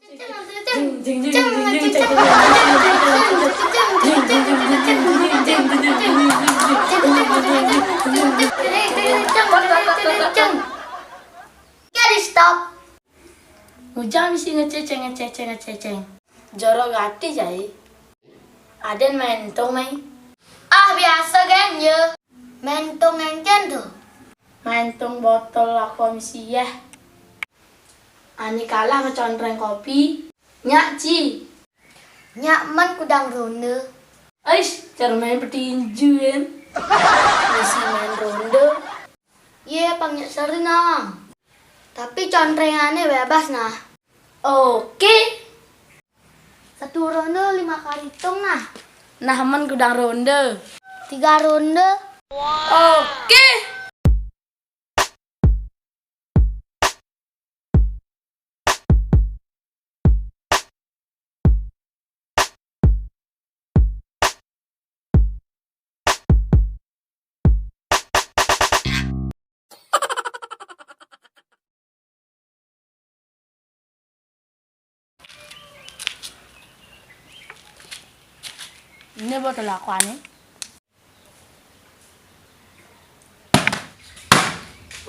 Di stop. Hujan mesti ngececeng. Jorok hati jai. Aden main tong mai. Ah biasa kan ya. Mentong engken tuh. Main tong botol aku mesti ya. Ani kalah ngecondreng kopi. Nyak ci. Nyak man kudang ronde. Aish, cara main petinju kan. Mesti main ronde. Iya, panggil sering nah. Tapi condrengannya bebas nah. Oke. Satu ronde 5 kali hitung nah. Nah, man kudang ronde. 3 ronde. Oke. Ini botol lakuannya.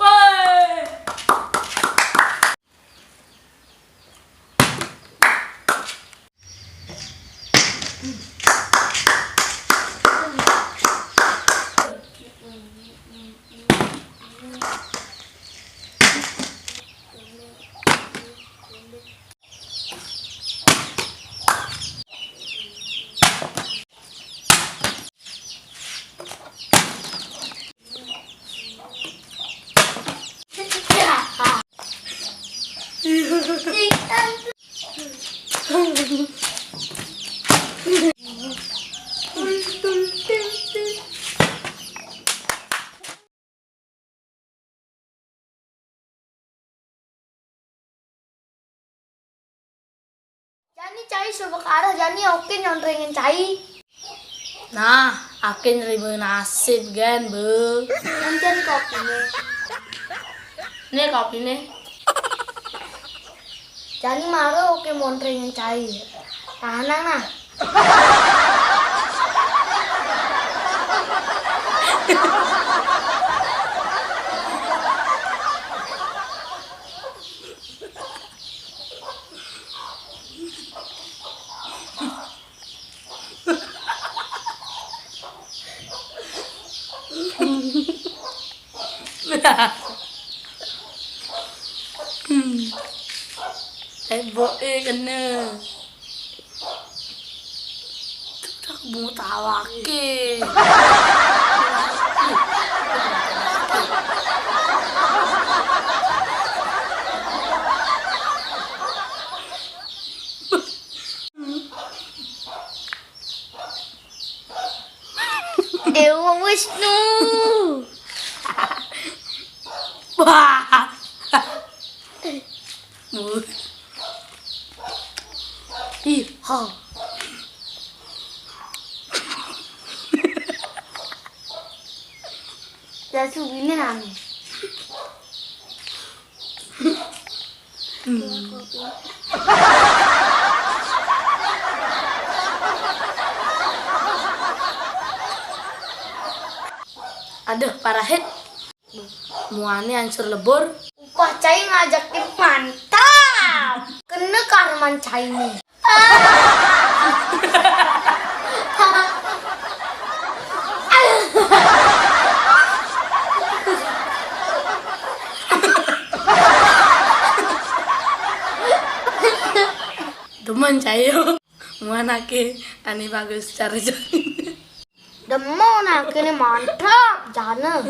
Woi. Jani cai sebab arah Jani oke nyondrengin cai. Nah, akin nerima nasib kan, Bu. Nanti kopinya. Ini kopi nih. Jani marah oke mondrengin cai. Tahanan nah. Heboh kena. Tak bunga tawake. Dewa Wisnu. Wah. Ih, ha. Jadi ini nami. Aduh, parah hit. Muane hancur lebur. Upah cai ngajak tim mantap. Kena karman cai nih. Teman cayo. Muana ke ani bagus cara jalan. Demo nak kene mantap jana.